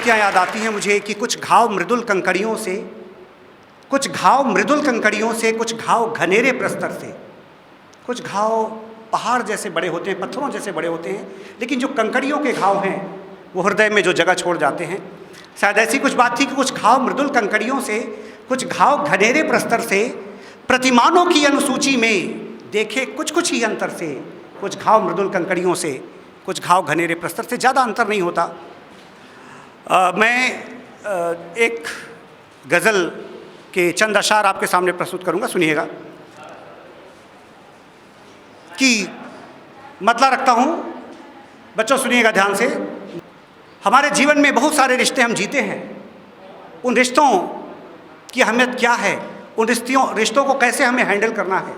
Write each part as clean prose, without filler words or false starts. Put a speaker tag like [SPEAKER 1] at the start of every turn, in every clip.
[SPEAKER 1] पंक्तियाँ याद आती हैं मुझे कि कुछ घाव मृदुल कंकड़ियों से, कुछ घाव मृदुल कंकड़ियों से, कुछ घाव घनेरे प्रस्तर से। कुछ घाव पहाड़ जैसे बड़े होते हैं, पत्थरों जैसे बड़े होते हैं, लेकिन जो कंकड़ियों के घाव हैं वो हृदय में जो जगह छोड़ जाते हैं। शायद ऐसी कुछ बात थी कि कुछ घाव मृदुल कंकड़ियों से, कुछ घाव घनेरे प्रस्तर से, प्रतिमानों की अनुसूची में देखे कुछ कुछ ही अंतर से। कुछ घाव मृदुल कंकड़ियों से, कुछ घाव घनेरे प्रस्तर से, ज़्यादा अंतर नहीं होता। मैं एक गज़ल के चंद अशार आपके सामने प्रस्तुत करूंगा, सुनिएगा। कि मतलब रखता हूं, बच्चों सुनिएगा ध्यान से। हमारे जीवन में बहुत सारे रिश्ते हम जीते हैं, उन रिश्तों की अहमियत क्या है, उन रिश्तों को कैसे हमें हैंडल करना है,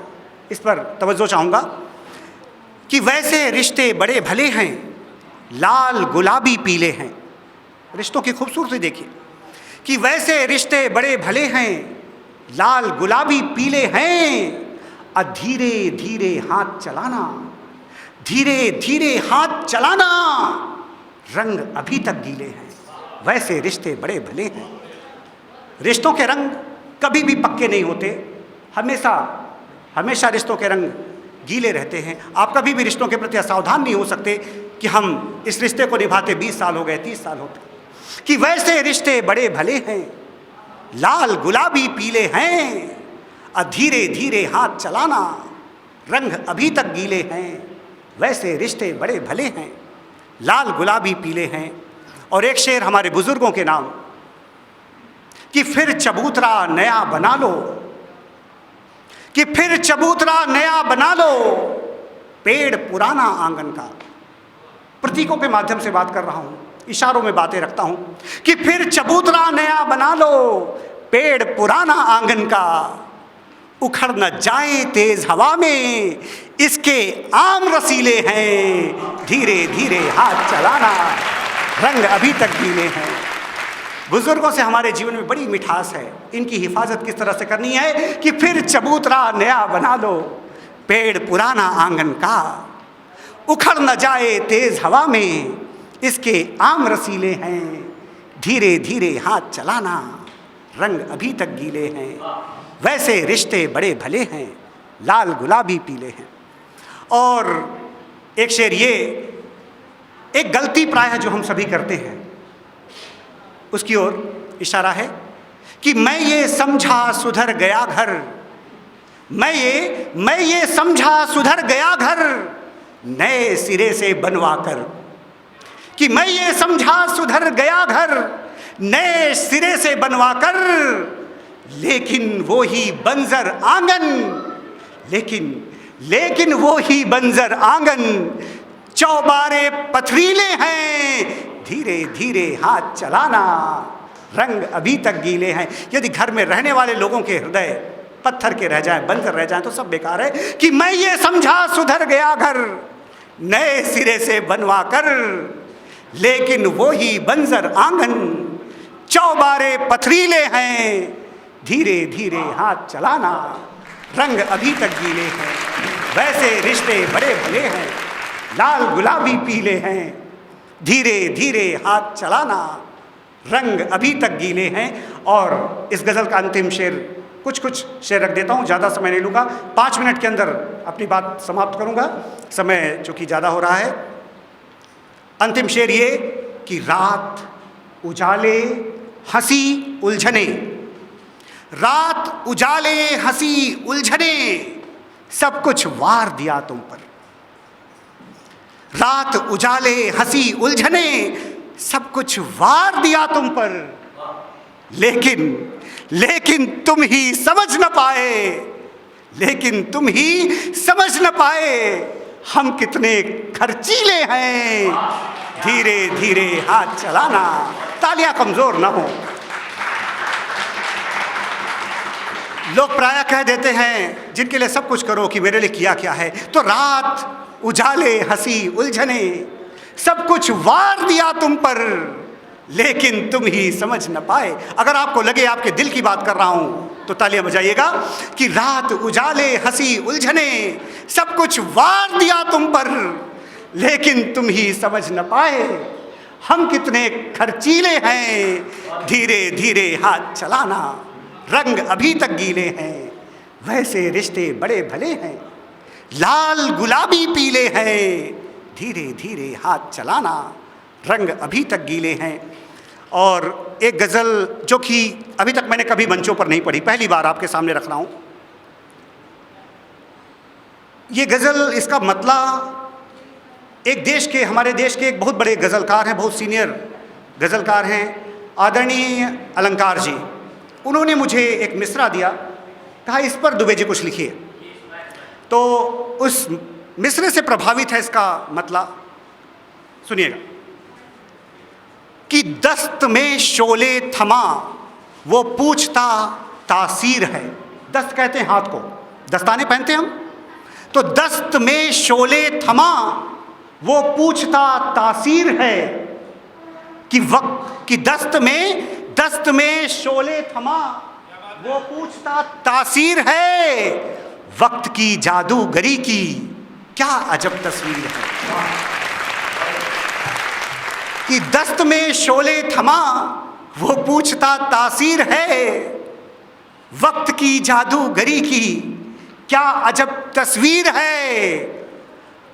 [SPEAKER 1] इस पर तवज्जो चाहूँगा। कि वैसे रिश्ते बड़े भले हैं, लाल गुलाबी पीले हैं। रिश्तों की खूबसूरती देखिए कि वैसे रिश्ते बड़े भले हैं, लाल गुलाबी पीले हैं। धीरे धीरे हाथ चलाना, धीरे धीरे हाथ चलाना, रंग अभी तक गीले हैं। वैसे रिश्ते बड़े भले हैं। रिश्तों के रंग कभी भी पक्के नहीं होते, हमेशा हमेशा रिश्तों के रंग गीले रहते हैं। आप कभी भी रिश्तों के प्रति असावधान नहीं हो सकते कि हम इस रिश्ते को निभाते 20 साल हो गए, 30 साल होते। कि वैसे रिश्ते बड़े भले हैं, लाल गुलाबी पीले हैं। धीरे धीरे हाथ चलाना, रंग अभी तक गीले हैं। वैसे रिश्ते बड़े भले हैं, लाल गुलाबी पीले हैं। और एक शेर हमारे बुजुर्गों के नाम कि फिर चबूतरा नया बना लो, कि फिर चबूतरा नया बना लो, पेड़ पुराना आंगन का। प्रतीकों के माध्यम से बात कर रहा हूं, इशारों में बातें रखता हूं। कि फिर चबूतरा नया बना लो, पेड़ पुराना आंगन का। उखड़ न जाए तेज हवा में, इसके आम रसीले हैं। धीरे धीरे हाथ चलाना, रंग अभी तक गीले हैं। बुजुर्गों से हमारे जीवन में बड़ी मिठास है। इनकी हिफाजत किस तरह से करनी है कि फिर चबूतरा नया बना लो, पेड़ पुराना आंगन का। उखड़ न जाए तेज हवा में, इसके आम रसीले हैं। धीरे धीरे हाथ चलाना, रंग अभी तक गीले हैं। वैसे रिश्ते बड़े भले हैं, लाल गुलाबी पीले हैं। और एक शेर ये, एक गलती प्रायः जो हम सभी करते हैं उसकी ओर इशारा है कि मैं ये समझा सुधर गया घर, मैं ये समझा सुधर गया घर, नए सिरे से बनवा कर। कि मैं ये समझा सुधर गया घर, नए सिरे से बनवा कर। लेकिन वो ही बंजर आंगन, लेकिन वो ही बंजर आंगन, चौबारे पथरीले हैं। धीरे धीरे हाथ चलाना, रंग अभी तक गीले हैं। यदि घर में रहने वाले लोगों के हृदय पत्थर के रह जाएं, बंजर रह जाएं, तो सब बेकार है। कि मैं ये समझा सुधर गया घर, नए सिरे से बनवा कर। लेकिन वो ही बंजर आंगन, चौबारे पथरीले हैं। धीरे धीरे हाथ चलाना, रंग अभी तक गीले हैं। वैसे रिश्ते बड़े भले हैं, लाल गुलाबी पीले हैं। धीरे धीरे हाथ चलाना, रंग अभी तक गीले हैं। और इस गज़ल का अंतिम शेर, कुछ शेर रख देता हूँ, ज़्यादा समय नहीं लूँगा। 5 मिनट के अंदर अपनी बात समाप्त करूँगा, समय चूँकि ज़्यादा हो रहा है। अंतिम शेर ये कि रात उजाले हंसी उलझने, रात उजाले हंसी उलझने, सब कुछ वार दिया तुम पर। रात उजाले हंसी उलझने, सब कुछ वार दिया तुम पर। लेकिन तुम ही समझ न पाए, लेकिन तुम ही समझ न पाए, हम कितने खर्चीले हैं। धीरे धीरे हाथ चलाना, तालियां कमजोर ना हो। लोग प्रायः कह देते हैं जिनके लिए सब कुछ करो कि मेरे लिए किया क्या है। तो रात उजाले हंसी उलझने, सब कुछ वार दिया तुम पर, लेकिन तुम ही समझ न पाए। अगर आपको लगे आपके दिल की बात कर रहा हूं तो तालियां बजाइएगा कि रात उजाले हंसी उलझने, सब कुछ वार दिया तुम पर, लेकिन तुम ही समझ न पाए, हम कितने खर्चीले हैं, धीरे धीरे हाथ चलाना, रंग अभी तक गीले हैं, वैसे रिश्ते बड़े भले हैं, लाल गुलाबी पीले हैं, धीरे धीरे हाथ चलाना, रंग अभी तक गीले हैं। और एक गज़ल जो कि अभी तक मैंने कभी मंचों पर नहीं पढ़ी, पहली बार आपके सामने रख रहा हूँ। ये गज़ल, इसका मतला एक देश के, हमारे देश के एक बहुत बड़े गज़लकार हैं, बहुत सीनियर गज़लकार हैं, आदरणीय अलंकार जी। उन्होंने मुझे एक मिसरा दिया, कहा इस पर दुबे जी कुछ लिखिए। तो उस मिसरे से प्रभावित है इसका मतला, सुनिएगा। कि दस्त में शोले थमा वो पूछता तासीर है। दस्त कहते हैं हाथ को, दस्ताने पहनते हैं हम, तो दस्त में शोले थमा वो पूछता तासीर है। कि वक्त की दस्त में शोले थमा वो पूछता तासीर है, वक्त की जादूगरी की क्या अजब तस्वीर है। कि दस्त में शोले थमा वो पूछता तासीर है, वक्त की जादूगरी की क्या अजब तस्वीर है।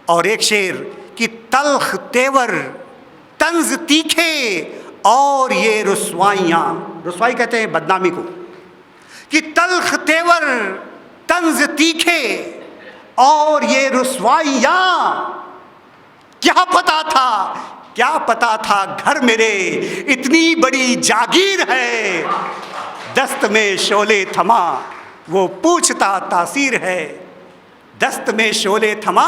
[SPEAKER 1] और एक शेर कि तल्ख तेवर तंज तीखे और ये रुस्वाइयाँ, रुस्वाई कहते हैं बदनामी को, कि तल्ख तेवर तंज तीखे और ये रुस्वाइयाँ, क्या पता था घर मेरे इतनी बड़ी जागीर है। दस्त में शोले थमा वो पूछता तासीर है, दस्त में शोले थमा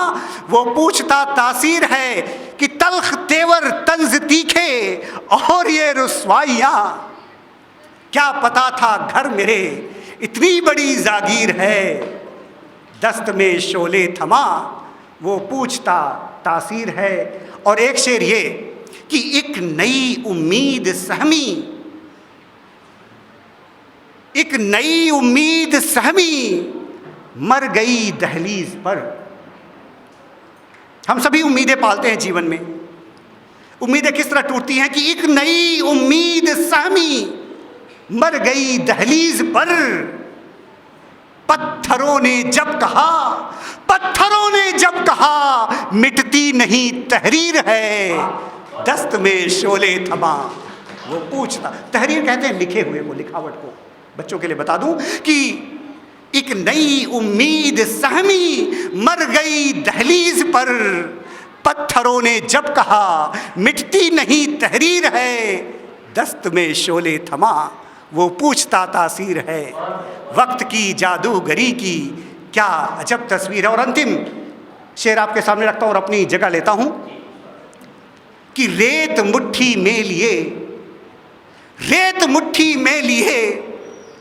[SPEAKER 1] वो पूछता तासीर है। कि तल्ख तेवर तंज तीखे और ये रुस्वाइयाँ, क्या पता था घर मेरे इतनी बड़ी जागीर है। दस्त में शोले थमा वो पूछता तासीर है। और एक शेर ये कि एक नई उम्मीद सहमी, एक नई उम्मीद सहमी मर गई दहलीज पर। हम सभी उम्मीदें पालते हैं जीवन में। उम्मीदें किस तरह टूटती हैं कि एक नई उम्मीद सहमी मर गई दहलीज पर। पत्थरों ने जब कहा मिटती नहीं तहरीर है। दस्त में शोले थमा वो पूछता, तहरीर कहते हैं लिखे हुए को, लिखावट को। बच्चों के लिए बता दूं कि एक नई उम्मीद सहमी मर गई दहलीज पर। पत्थरों ने जब कहा मिटती नहीं तहरीर है। दस्त में शोले थमा वो पूछता तासीर है, वक्त की जादूगरी की क्या अजब तस्वीर है। और अंतिम शेर आपके सामने रखता हूँ और अपनी जगह लेता हूँ कि रेत मुट्ठी में लिए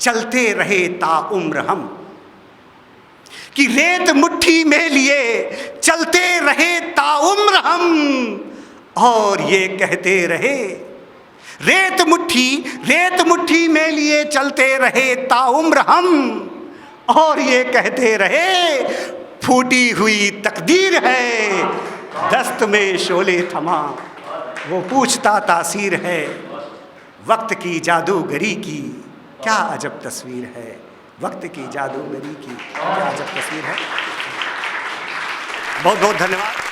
[SPEAKER 1] चलते रहे ताउम्र हम। कि रेत मुट्ठी में लिए चलते रहे ताउम्र हम, और ये कहते रहे रेत मुट्ठी में लिए चलते रहे ताउम्र हम, और ये कहते रहे फूटी हुई तकदीर है। दस्त में शोले थमा वो पूछता तासीर है, वक्त की जादूगरी की क्या अजब तस्वीर है। वक्त की जादूगरी की क्या अजब तस्वीर है। बहुत बहुत धन्यवाद।